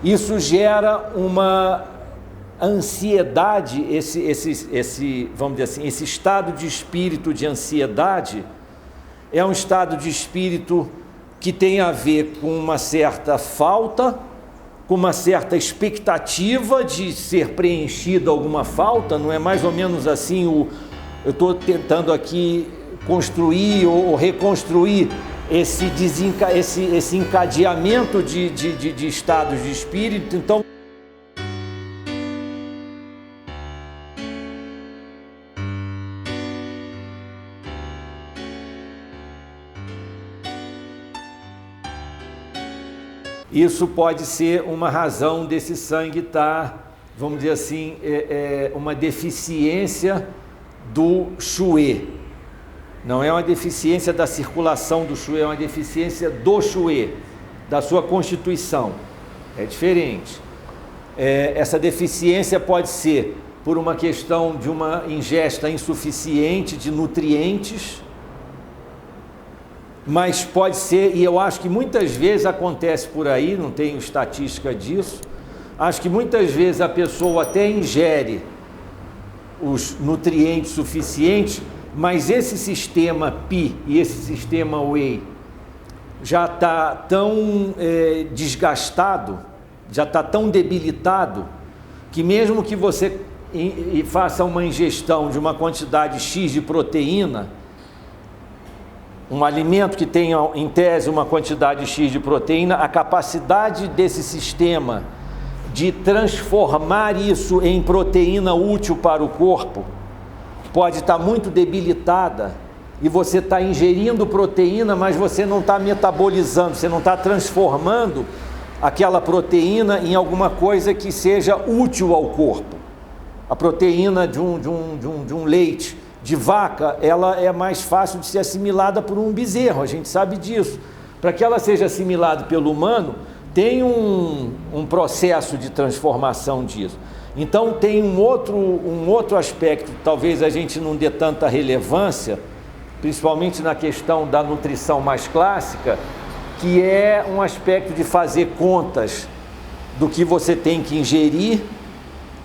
Isso gera uma ansiedade, vamos dizer assim, esse estado de espírito de ansiedade é um estado de espírito que tem a ver com uma certa falta, com uma certa expectativa de ser preenchida alguma falta, não é mais ou menos assim eu estou tentando aqui construir ou reconstruir esse encadeamento de estados de espírito. Então, isso pode ser uma razão desse sangue estar, vamos dizer assim, uma deficiência do Xue. Não é uma deficiência da circulação do Xue, é uma deficiência do Xue, da sua constituição. É diferente. Essa deficiência pode ser por uma questão de uma ingesta insuficiente de nutrientes, mas pode ser, e eu acho que muitas vezes acontece por aí, não tenho estatística disso, acho que muitas vezes a pessoa até ingere os nutrientes suficientes, mas esse sistema Pi e esse sistema Wei já está tão desgastado, já está tão debilitado, que mesmo que você faça uma ingestão de uma quantidade X de proteína, um alimento que tenha em tese uma quantidade X de proteína, a capacidade desse sistema de transformar isso em proteína útil para o corpo pode estar muito debilitada, e você está ingerindo proteína, mas você não está metabolizando, você não está transformando aquela proteína em alguma coisa que seja útil ao corpo. A proteína de um leite de vaca, ela é mais fácil de ser assimilada por um bezerro, a gente sabe disso. Para que ela seja assimilada pelo humano, tem um processo de transformação disso. Então tem um outro aspecto, talvez a gente não dê tanta relevância, principalmente na questão da nutrição mais clássica, que é um aspecto de fazer contas do que você tem que ingerir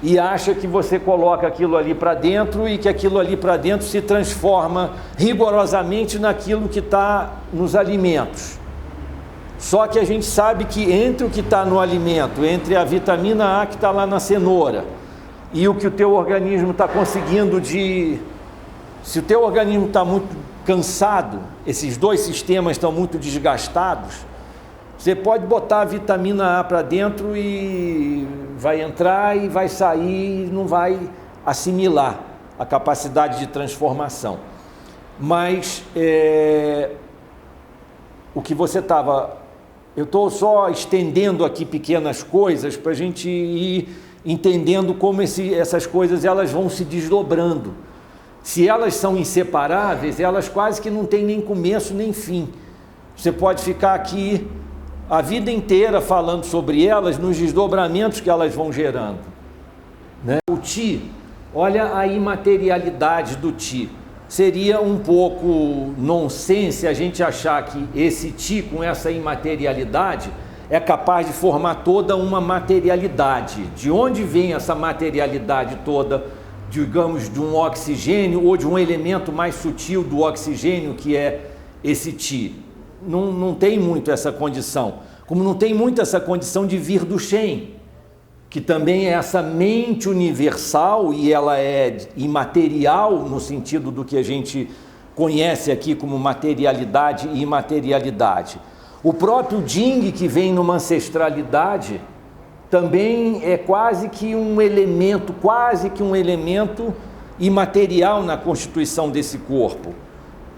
e acha que você coloca aquilo ali para dentro e que aquilo ali para dentro se transforma rigorosamente naquilo que está nos alimentos. Só que a gente sabe que entre o que está no alimento, entre a vitamina A que está lá na cenoura e o que o teu organismo está conseguindo se o teu organismo está muito cansado, esses dois sistemas estão muito desgastados, você pode botar a vitamina A para dentro e vai entrar e vai sair e não vai assimilar a capacidade de transformação. Mas o que você estava... Eu estou só estendendo aqui pequenas coisas para a gente ir entendendo como essas coisas elas vão se desdobrando. Se elas são inseparáveis, elas quase que não têm nem começo nem fim. Você pode ficar aqui a vida inteira falando sobre elas, nos desdobramentos que elas vão gerando, né? O Ti, olha a imaterialidade do Ti. Seria um pouco nonsense a gente achar que esse Ti, com essa imaterialidade, é capaz de formar toda uma materialidade. De onde vem essa materialidade toda, digamos, de um oxigênio ou de um elemento mais sutil do oxigênio, que é esse Ti? Não tem muito essa condição, como não tem muito essa condição de vir do Shen, que também é essa mente universal e ela é imaterial no sentido do que a gente conhece aqui como materialidade e imaterialidade. O próprio Jing, que vem numa ancestralidade, também é quase que um elemento imaterial na constituição desse corpo.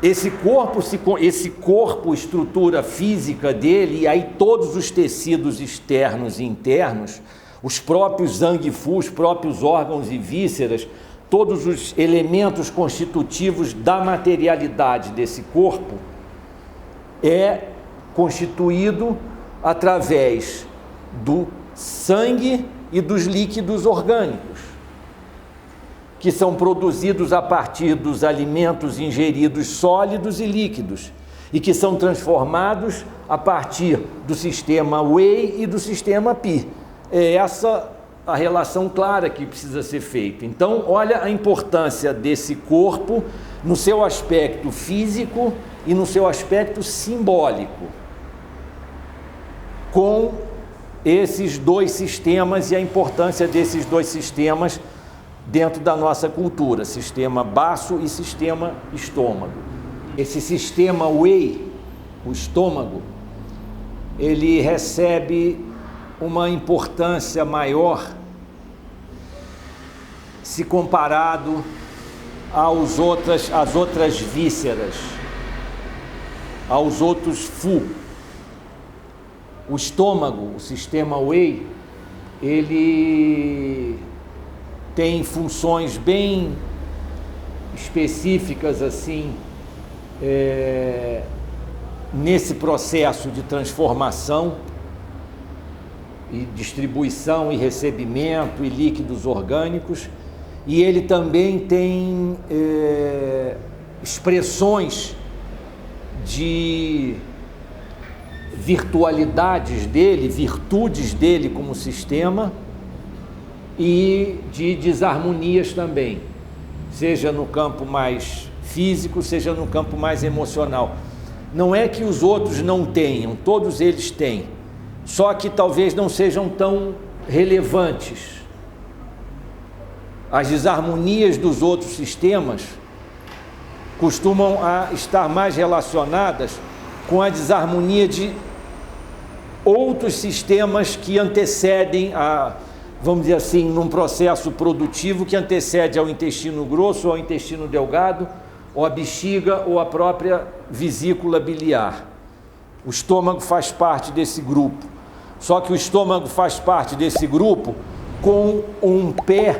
Esse corpo, estrutura física dele, e aí todos os tecidos externos e internos, os próprios Zangfu, os próprios órgãos e vísceras, todos os elementos constitutivos da materialidade desse corpo, é constituído através do sangue e dos líquidos orgânicos, que são produzidos a partir dos alimentos ingeridos sólidos e líquidos, e que são transformados a partir do sistema Wei e do sistema Pi. é essa a relação clara que precisa ser feita. Então, olha a importância desse corpo no seu aspecto físico e no seu aspecto simbólico, com esses dois sistemas e a importância desses dois sistemas dentro da nossa cultura, sistema baço e sistema estômago. Esse sistema Wei, o estômago, ele recebe uma importância maior se comparado às outras vísceras, aos outros Fu. O estômago, o sistema Wei, ele tem funções bem específicas assim, nesse processo de transformação e distribuição e recebimento e líquidos orgânicos, e ele também tem expressões de virtualidades dele, virtudes dele como sistema, e de desarmonias também, seja no campo mais físico, seja no campo mais emocional. Não é que os outros não tenham, todos eles têm, só que talvez não sejam tão relevantes. As desarmonias dos outros sistemas costumam estar mais relacionadas com a desarmonia de outros sistemas que antecedem vamos dizer assim, num processo produtivo que antecede ao intestino grosso, ou ao intestino delgado, ou a bexiga, ou a própria vesícula biliar. O estômago faz parte desse grupo. Só que o estômago faz parte desse grupo com um pé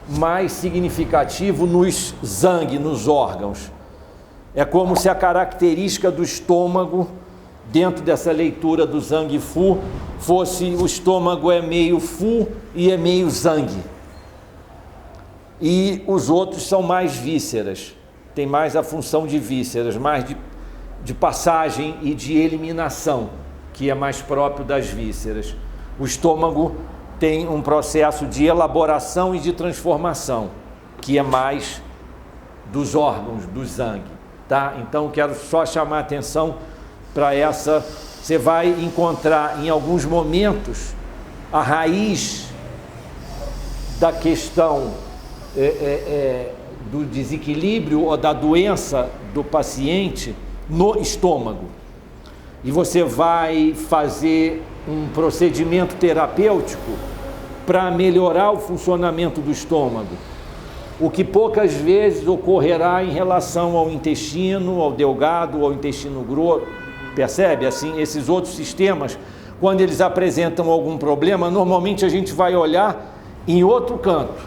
mais significativo nos zangue, nos órgãos. É como se a característica do estômago, dentro dessa leitura do Zhang Fu, fosse o estômago é meio Fu e é meio Zhang. E os outros são mais vísceras, tem mais a função de vísceras, mais de passagem e de eliminação, que é mais próprio das vísceras. O estômago tem um processo de elaboração e de transformação, que é mais dos órgãos, do Zhang, tá? Então quero só chamar a atenção para essa. Você vai encontrar em alguns momentos a raiz da questão do desequilíbrio ou da doença do paciente no estômago. E você vai fazer um procedimento terapêutico para melhorar o funcionamento do estômago, o que poucas vezes ocorrerá em relação ao intestino, ao delgado, ao intestino grosso. Percebe? Assim, esses outros sistemas, quando eles apresentam algum problema, normalmente a gente vai olhar em outro canto.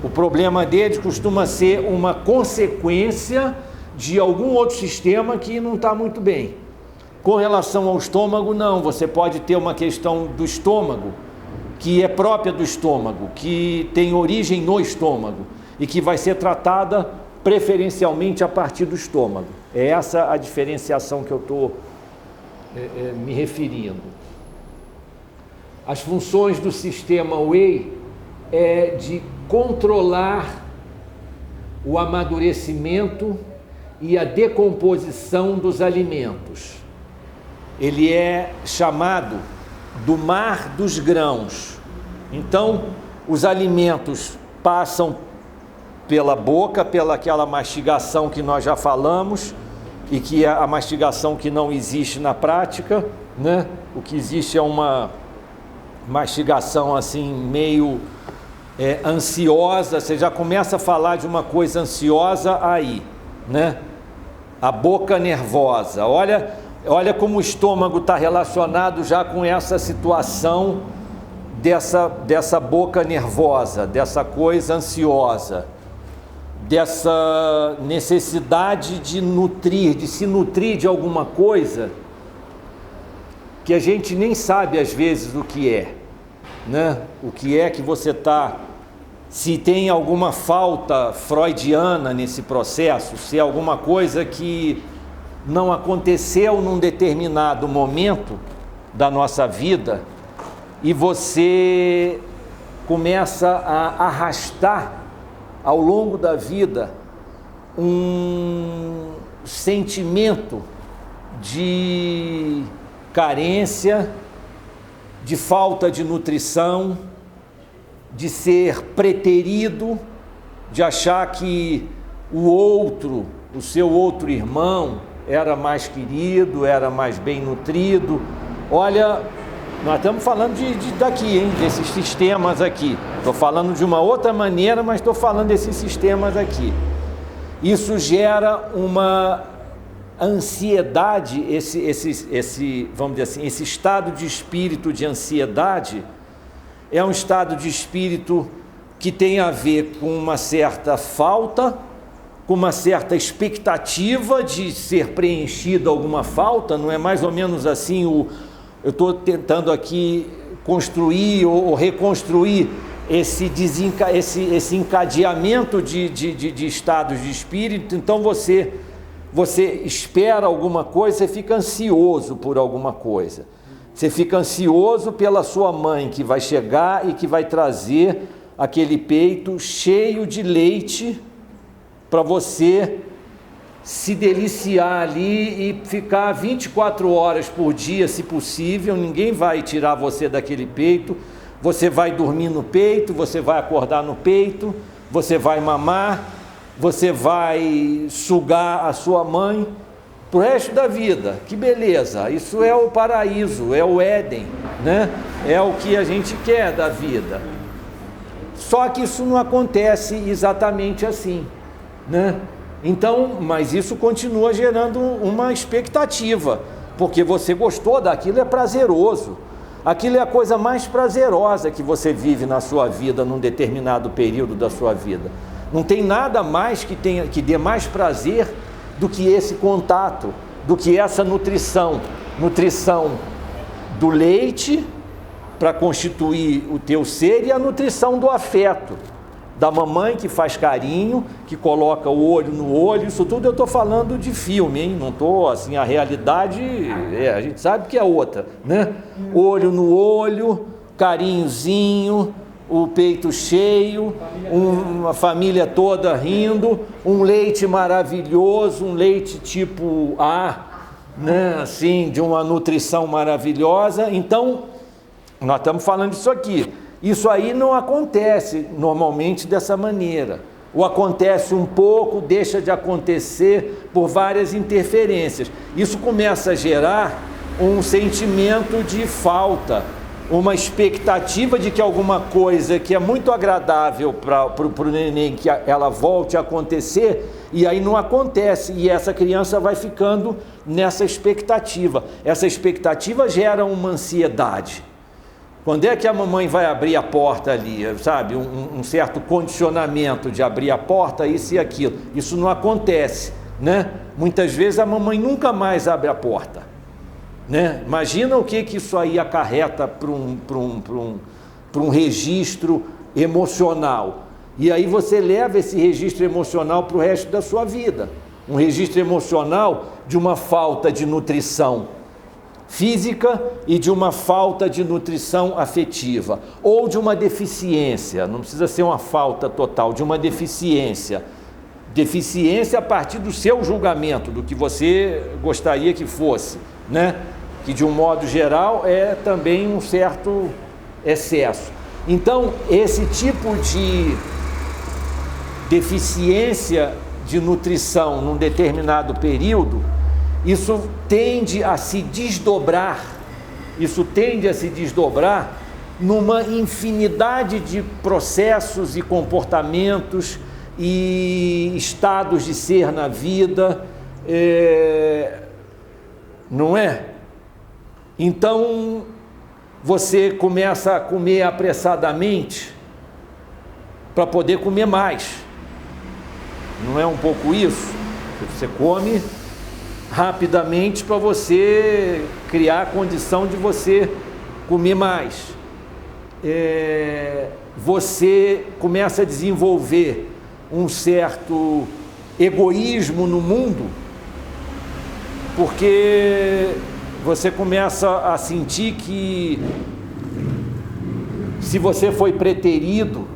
O problema deles costuma ser uma consequência de algum outro sistema que não está muito bem. Com relação ao estômago, não. Você pode ter uma questão do estômago, que é própria do estômago, que tem origem no estômago e que vai ser tratada preferencialmente a partir do estômago. É essa a diferenciação que eu estou me referindo. As funções do sistema Wei é de controlar o amadurecimento e a decomposição dos alimentos. Ele é chamado do mar dos grãos. Então, os alimentos passam pela boca, pela aquela mastigação que nós já falamos, e que é a mastigação que não existe na prática, né? O que existe é uma mastigação assim meio ansiosa. Você já começa a falar de uma coisa ansiosa aí, né? A boca nervosa. Olha como o estômago está relacionado já com essa situação dessa boca nervosa, dessa coisa ansiosa, dessa necessidade de se nutrir de alguma coisa que a gente nem sabe às vezes o que é, né? O que é que você está, se tem alguma falta freudiana nesse processo, se é alguma coisa que não aconteceu num determinado momento da nossa vida e você começa a arrastar ao longo da vida um sentimento de carência, de falta de nutrição, de ser preterido, de achar que o outro, o seu outro irmão, era mais querido, era mais bem nutrido. Olha, nós estamos falando daqui, hein, desses sistemas aqui. Estou falando de uma outra maneira, mas estou falando desses sistemas aqui. Isso gera uma ansiedade, vamos dizer assim, esse estado de espírito de ansiedade é um estado de espírito que tem a ver com uma certa falta, com uma certa expectativa de ser preenchida alguma falta. Não é mais ou menos assim eu estou tentando aqui construir ou reconstruir esse encadeamento de estados de espírito. Então você espera alguma coisa, você fica ansioso por alguma coisa. Você fica ansioso pela sua mãe que vai chegar e que vai trazer aquele peito cheio de leite para você se deliciar ali e ficar 24 horas por dia, se possível. Ninguém vai tirar você daquele peito. Você vai dormir no peito, você vai acordar no peito, você vai mamar, você vai sugar a sua mãe pro resto da vida. Que beleza! Isso é o paraíso, é o Éden, né? É o que a gente quer da vida. Só que isso não acontece exatamente assim, né? Então, mas isso continua gerando uma expectativa, porque você gostou daquilo, é prazeroso. Aquilo é a coisa mais prazerosa que você vive na sua vida, num determinado período da sua vida. Não tem nada mais que dê mais prazer do que esse contato, do que essa nutrição. Nutrição do leite para constituir o teu ser, e a nutrição do afeto, da mamãe que faz carinho, que coloca o olho no olho. Isso tudo eu estou falando de filme, hein? Não estou assim, a realidade a gente sabe que é outra, né? Olho no olho, carinhozinho, o peito cheio, uma família toda rindo, um leite maravilhoso, um leite tipo A, né? Assim, de uma nutrição maravilhosa. Então, nós estamos falando disso aqui. Isso aí não acontece normalmente dessa maneira. Ou acontece um pouco, deixa de acontecer por várias interferências. Isso começa a gerar um sentimento de falta, uma expectativa de que alguma coisa que é muito agradável para o neném, que ela volte a acontecer, e aí não acontece, e essa criança vai ficando nessa expectativa. Essa expectativa gera uma ansiedade. Quando é que a mamãe vai abrir a porta ali, sabe? Um certo condicionamento de abrir a porta, isso e aquilo. Isso não acontece, né? Muitas vezes a mamãe nunca mais abre a porta, né? Imagina o que isso aí acarreta para um registro emocional. E aí você leva esse registro emocional para o resto da sua vida. Um registro emocional de uma falta de nutrição física e de uma falta de nutrição afetiva, ou de uma deficiência. Não precisa ser uma falta total, de uma deficiência a partir do seu julgamento, do que você gostaria que fosse, né? Que de um modo geral é também um certo excesso. Então, esse tipo de deficiência de nutrição num determinado período, isso tende a se desdobrar numa infinidade de processos e comportamentos e estados de ser na vida, não é? Então, você começa a comer apressadamente para poder comer mais. Não é um pouco isso? Você come rapidamente para você criar a condição de você comer mais. Você começa a desenvolver um certo egoísmo no mundo, porque você começa a sentir que se você foi preterido,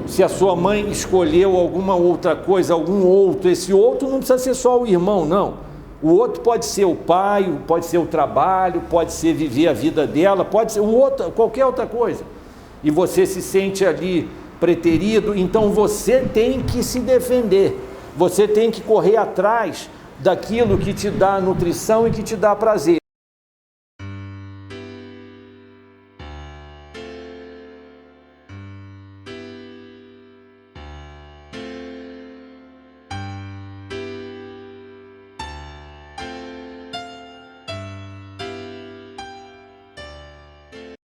se a sua mãe escolheu alguma outra coisa, algum outro, esse outro não precisa ser só o irmão, não. O outro pode ser o pai, pode ser o trabalho, pode ser viver a vida dela, pode ser o outro, qualquer outra coisa. E você se sente ali preterido, então você tem que se defender. Você tem que correr atrás daquilo que te dá nutrição e que te dá prazer.